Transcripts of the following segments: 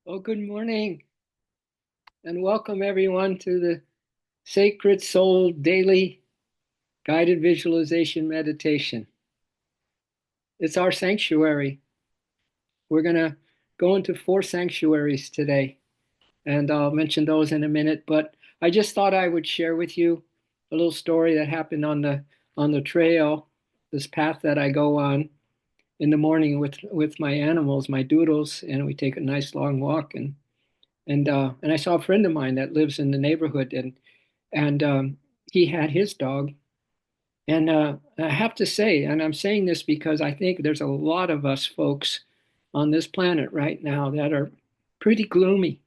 Oh, good morning, and welcome everyone to the Sacred Soul Daily Guided Visualization Meditation. It's our sanctuary. We're going to go into four sanctuaries today, and I'll mention those in a minute. But I just thought I would share with you a little story that happened on the trail, this path that I go on in the morning with my animals, my doodles, and we take a nice long walk. And I saw a friend of mine that lives in the neighborhood, and he had his dog. And I have to say, and I'm saying this because I think there's a lot of us folks on this planet right now that are pretty gloomy,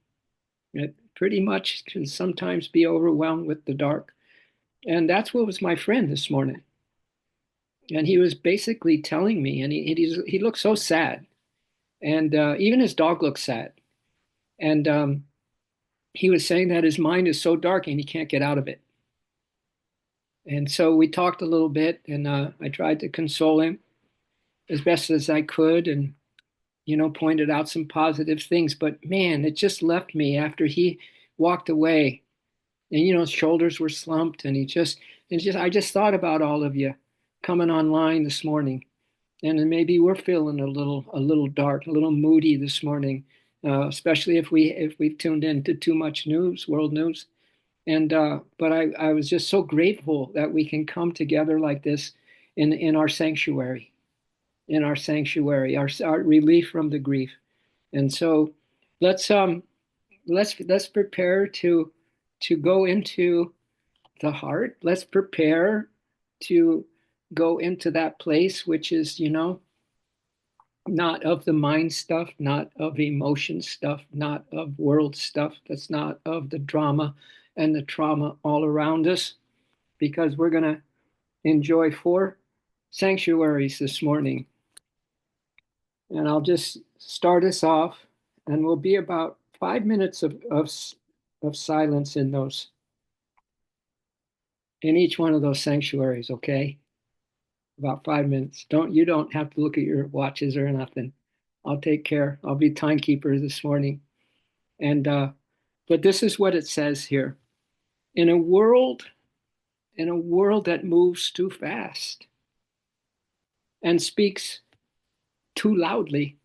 that pretty much can sometimes be overwhelmed with the dark. And that's what was my friend this morning. And he was basically telling me, and he looked so sad, and even his dog looked sad. And he was saying that his mind is so dark and he can't get out of it. And so we talked a little bit, and I tried to console him as best as I could, and pointed out some positive things. But man, it just left me after he walked away, and his shoulders were slumped, and I just thought about all of you coming online this morning, and then maybe we're feeling a little dark, a little moody this morning, especially if we've tuned into too much news, world news. And but I was just so grateful that we can come together like this in our sanctuary, our relief from the grief. And so let's let's prepare to go into the heart. Let's prepare to go into that place which is, not of the mind stuff, not of emotion stuff, not of world stuff, that's not of the drama and the trauma all around us, because we're going to enjoy four sanctuaries this morning. And I'll just start us off, and we'll be about 5 minutes of silence in each one of those sanctuaries, okay? About 5 minutes. You don't have to look at your watches or nothing. I'll take care. I'll be timekeeper this morning. And but this is what it says here. In a world, in a world that moves too fast and speaks too loudly,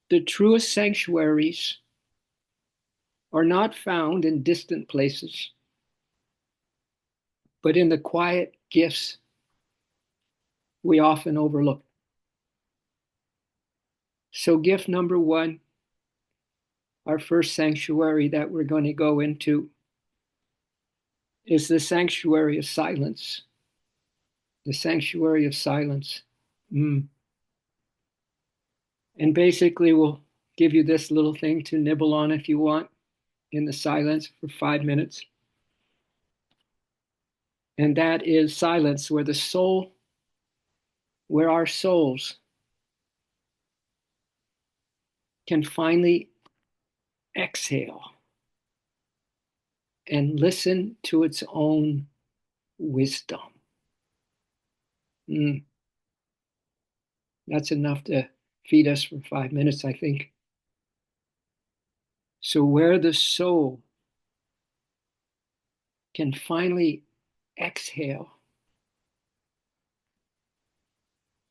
the truest sanctuaries are not found in distant places, but in the quiet gifts we often overlook. So, gift number one, our first sanctuary that we're going to go into, is the sanctuary of silence. The sanctuary of silence. Mm. And basically, we'll give you this little thing to nibble on if you want in the silence for 5 minutes. And that is silence, where our souls can finally exhale and listen to its own wisdom. Mm, that's enough to feed us for 5 minutes, I think. So, where the soul can finally exhale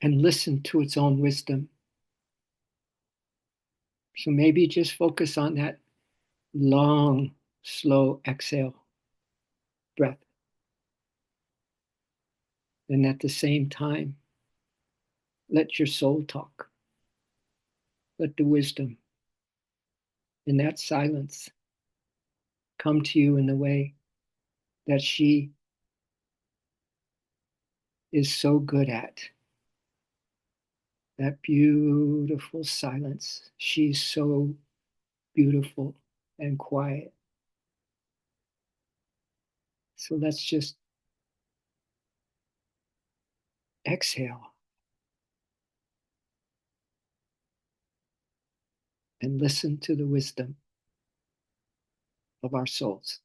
and listen to its own wisdom. So, maybe just focus on that long, slow exhale breath. And at the same time, let your soul talk. Let the wisdom in that silence come to you in the way that she is so good at. That beautiful silence. She's so beautiful and quiet. So let's just exhale and listen to the wisdom of our souls.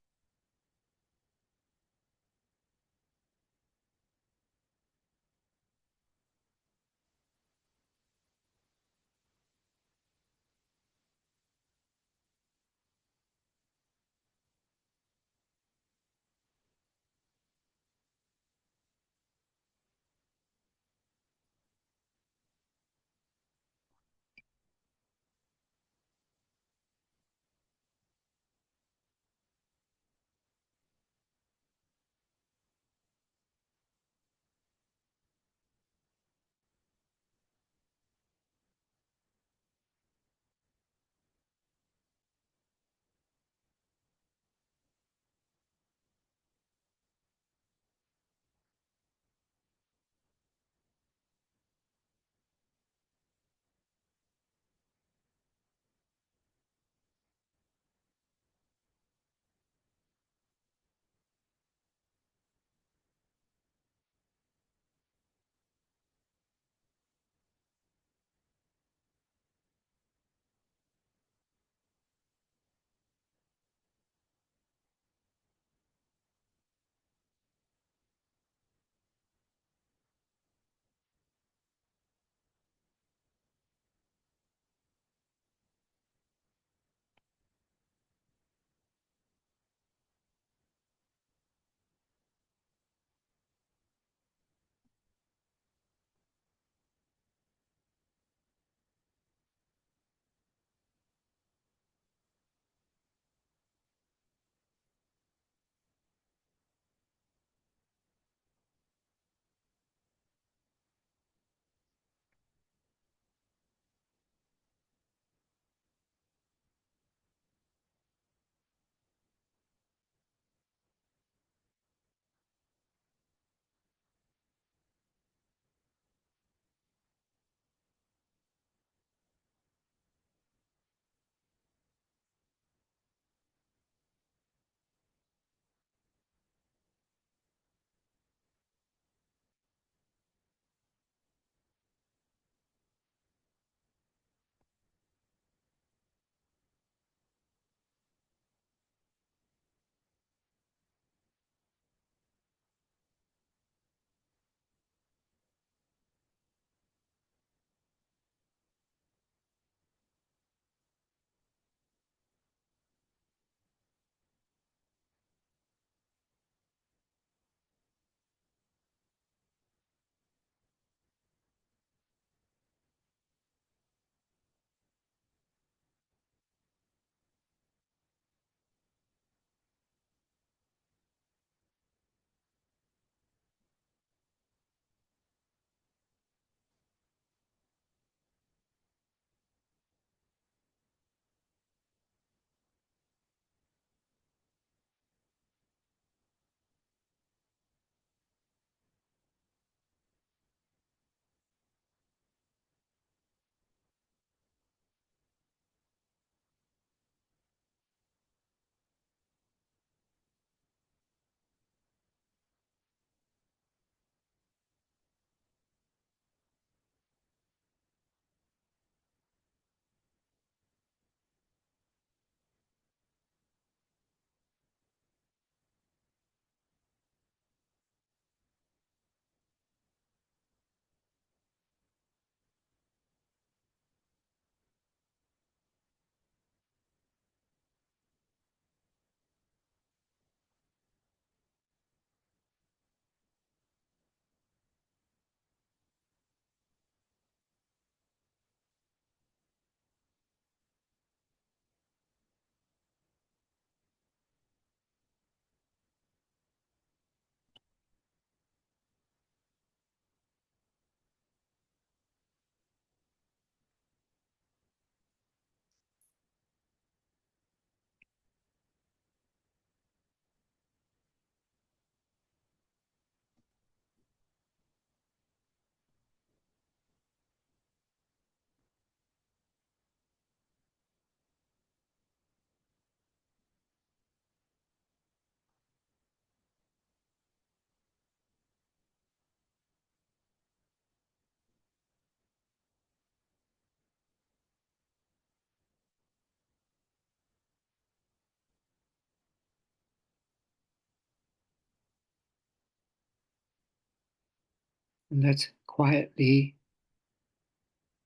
And let's quietly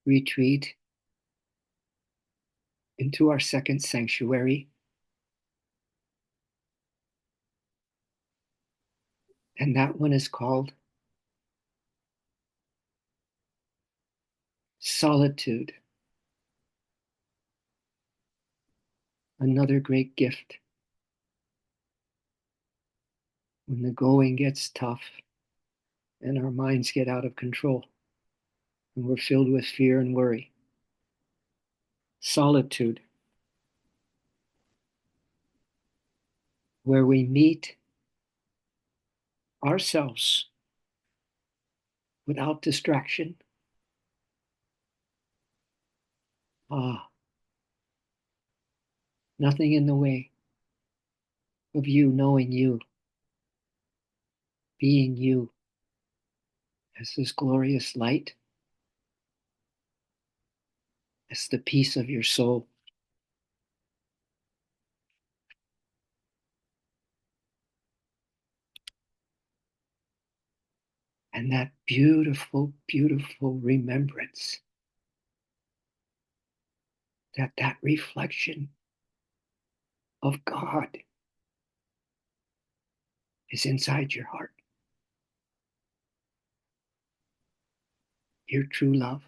retreat into our second sanctuary. And that one is called solitude, another great gift. When the going gets tough and our minds get out of control and we're filled with fear and worry. Solitude, where we meet ourselves without distraction. Ah, nothing in the way of you knowing you, being you as this glorious light, as the peace of your soul. And that beautiful, beautiful remembrance that that reflection of God is inside your heart, your true love.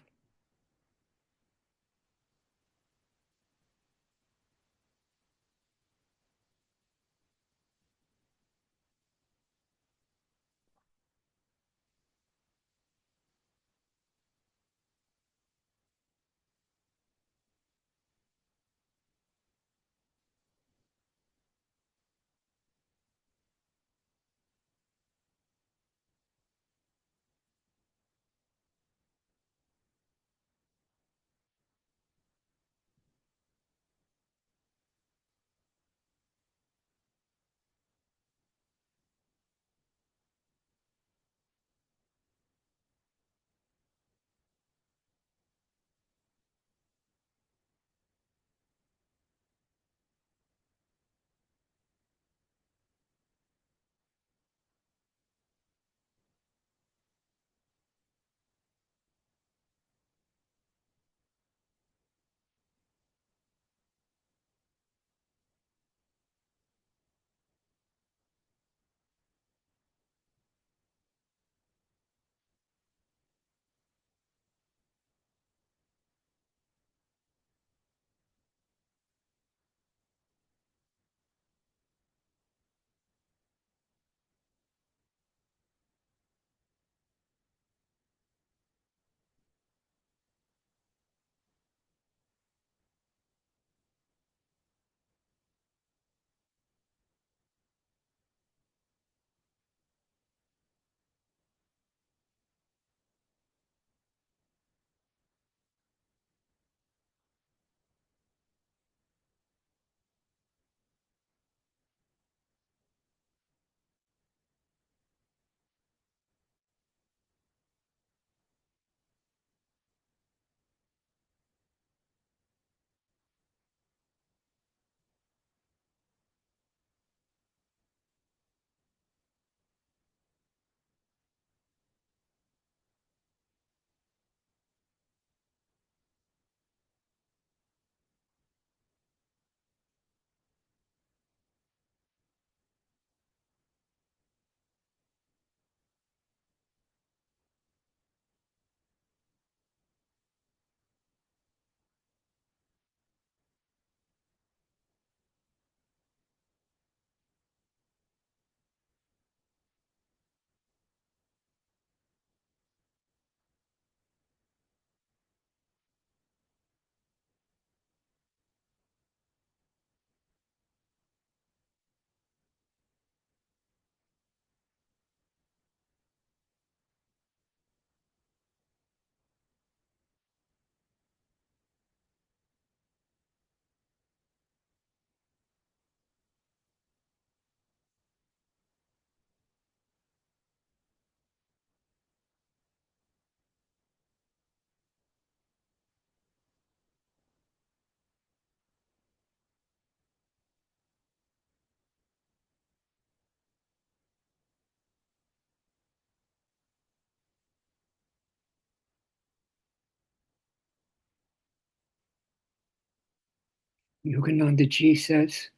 Yogananda Ji says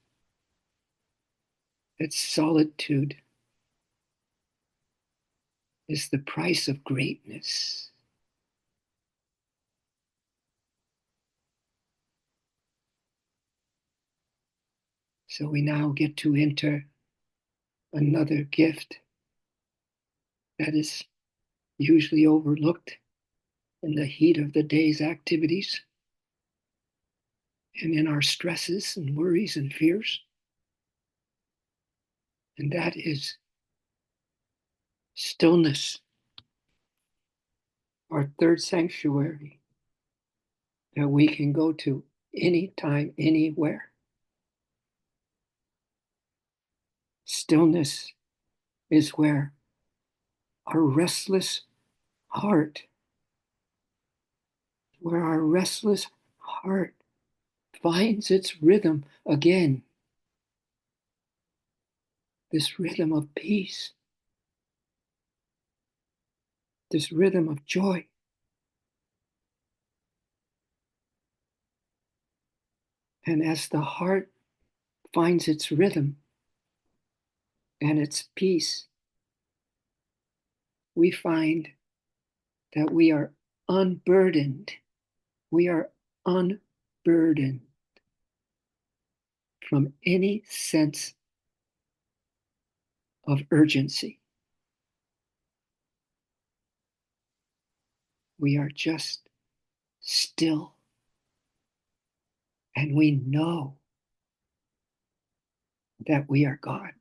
that solitude is the price of greatness. So we now get to enter another gift that is usually overlooked in the heat of the day's activities and in our stresses and worries and fears. And that is stillness, our third sanctuary that we can go to anytime, anywhere. Stillness is where our restless heart, where our restless heart finds its rhythm again, this rhythm of peace, this rhythm of joy. And as the heart finds its rhythm and its peace, we find that we are unburdened. We are unburdened from any sense of urgency. We are just still, and we know that we are God.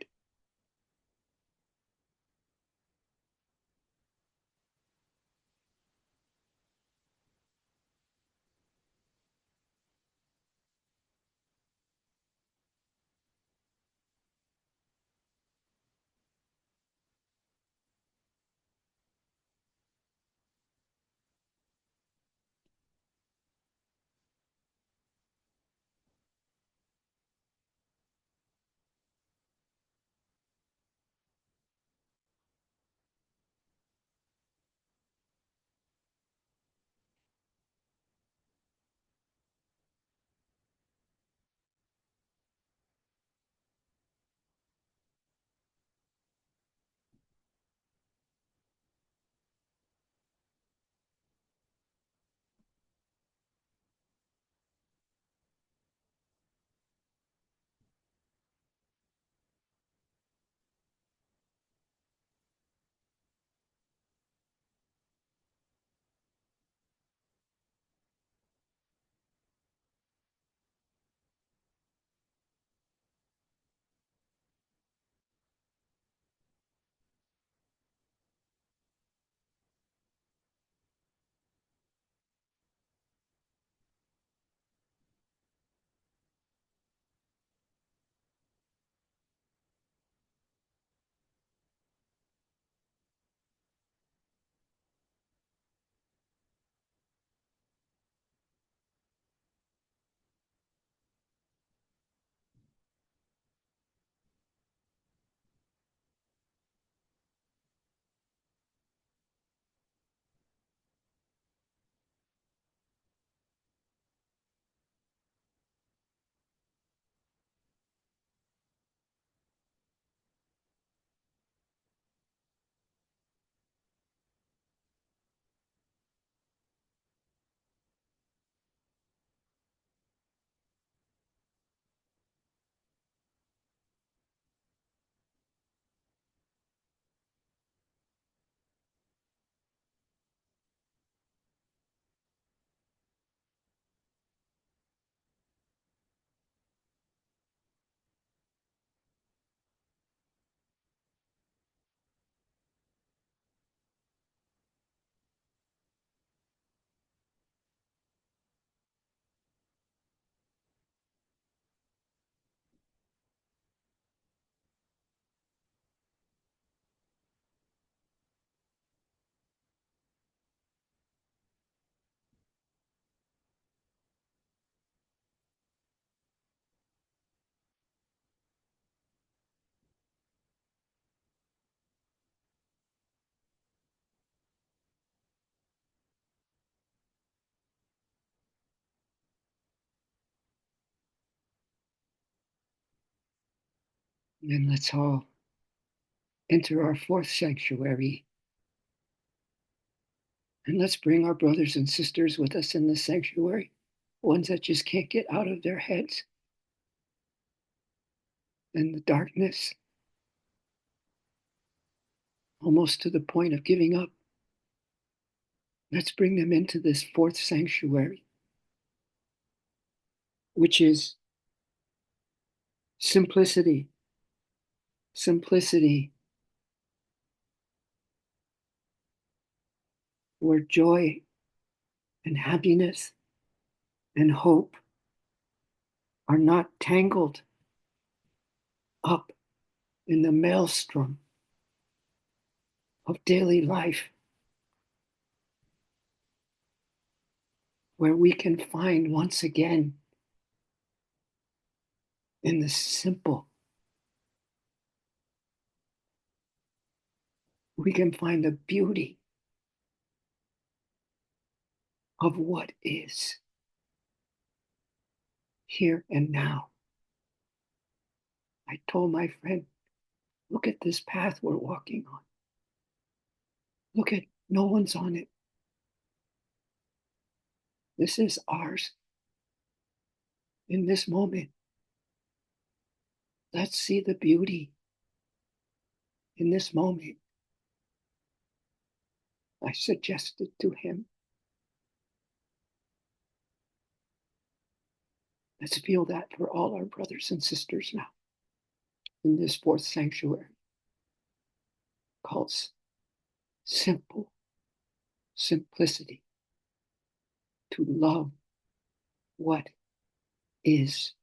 And let's all enter our fourth sanctuary. And let's bring our brothers and sisters with us in the sanctuary, ones that just can't get out of their heads in the darkness, almost to the point of giving up. Let's bring them into this fourth sanctuary, which is simplicity. Simplicity, where joy and happiness and hope are not tangled up in the maelstrom of daily life, where we can find once again in the simple, we can find the beauty of what is here and now. I told my friend, look at this path we're walking on. Look at, no one's on it. This is ours in this moment. Let's see the beauty in this moment. I suggested to him, let's feel that for all our brothers and sisters now in this fourth sanctuary called simple simplicity, to love what is.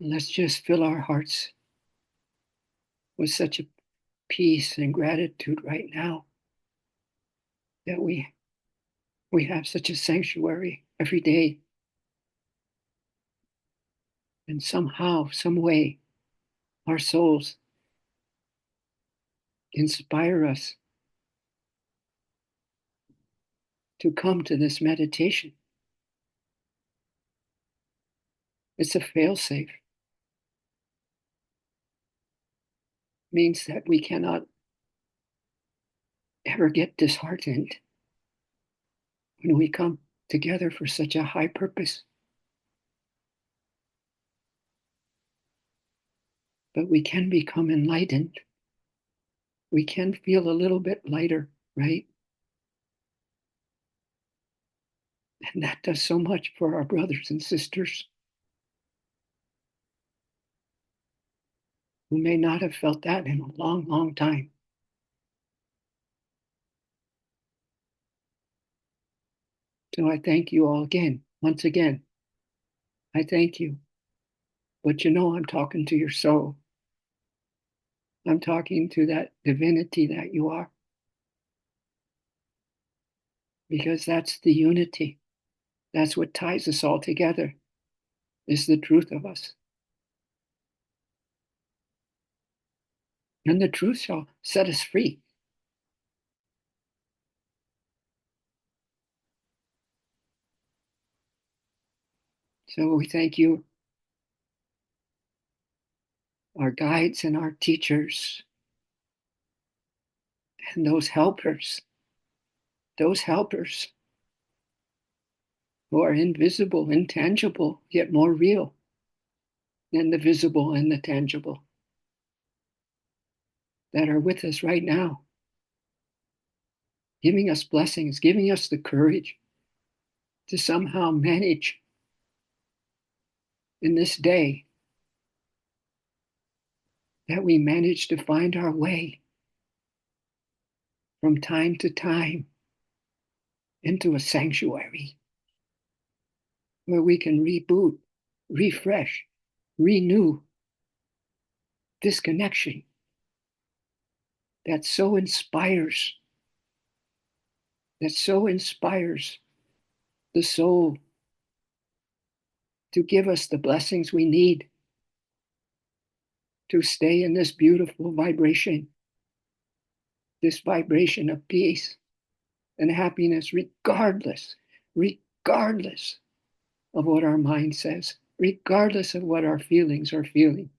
Let's just fill our hearts with such a peace and gratitude right now that we have such a sanctuary every day. And somehow, some way, our souls inspire us to come to this meditation. It's a fail-safe. Means that we cannot ever get disheartened when we come together for such a high purpose. But we can become enlightened. We can feel a little bit lighter, right? And that does so much for our brothers and sisters who may not have felt that in a long, long time. So I thank you all again, once again. I thank you. But you know, I'm talking to your soul. I'm talking to that divinity that you are. Because that's the unity. That's what ties us all together, is the truth of us. And the truth shall set us free. So we thank you, our guides and our teachers, and those helpers who are invisible, intangible, yet more real than the visible and the tangible, that are with us right now, giving us blessings, giving us the courage to somehow manage in this day, that we manage to find our way from time to time into a sanctuary where we can reboot, refresh, renew this connection that so inspires, the soul to give us the blessings we need to stay in this beautiful vibration, this vibration of peace and happiness, regardless of what our mind says, regardless of what our feelings are feeling,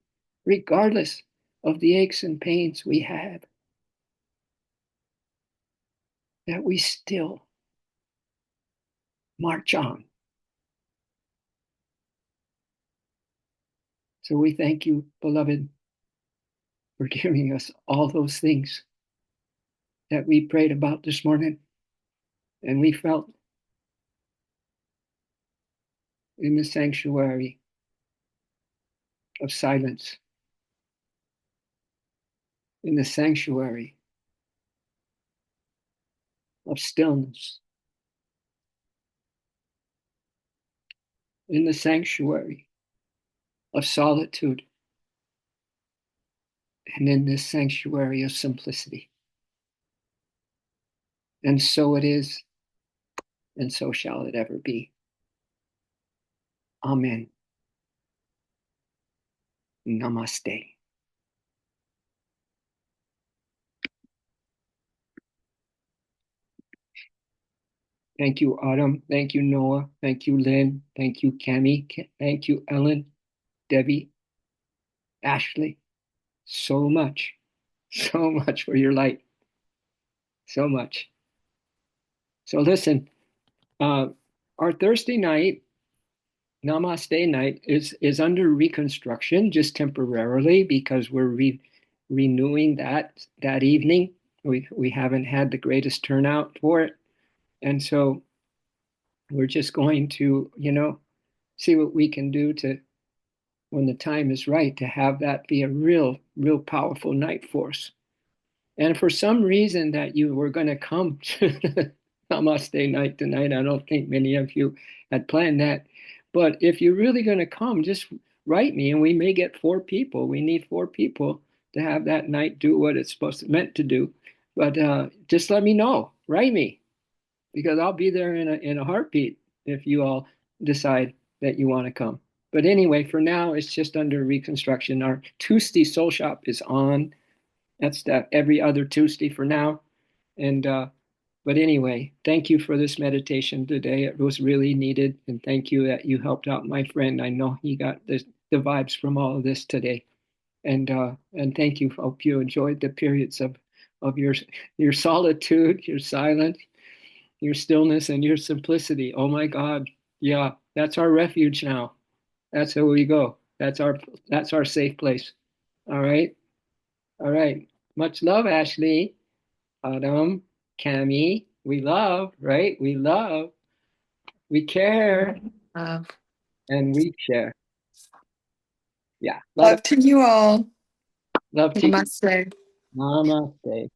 regardless of the aches and pains we have, that we still march on. So we thank you, beloved, for giving us all those things that we prayed about this morning and we felt in the sanctuary of silence, in the sanctuary of stillness, in the sanctuary of solitude, and in this sanctuary of simplicity. And so it is, and so shall it ever be. Amen. Namaste. Thank you, Autumn. Thank you, Noah. Thank you, Lynn. Thank you, Cami. Thank you, Ellen, Debbie, Ashley. So much for your light. So much. So listen, our Thursday night, Namaste night, is under reconstruction just temporarily because we're renewing that evening. We haven't had the greatest turnout for it. And so we're just going to, see what we can do to, when the time is right, to have that be a real powerful night for us. And for some reason that you were going to come to the Namaste night tonight, I don't think many of you had planned that. But if you're really going to come, just write me, and we may get 4 people. We need 4 people to have that night do what it's meant to do. But just let me know. Write me, because I'll be there in a heartbeat if you all decide that you want to come. But anyway, for now, it's just under reconstruction. Our Tuesday Soul Shop is on. That's every other Tuesday for now. And but anyway, thank you for this meditation today. It was really needed, and thank you that you helped out my friend. I know he got the vibes from all of this today, and thank you. Hope you enjoyed the periods of your solitude, your silence, your stillness, and your simplicity. Oh my God, yeah, that's our refuge now. That's where we go. That's our safe place. All right, all right. Much love, Ashley. Adam, Cami, we love, right? We love, we care, Love. and we share. Yeah, Love to you all. love to you. Namaste. Namaste.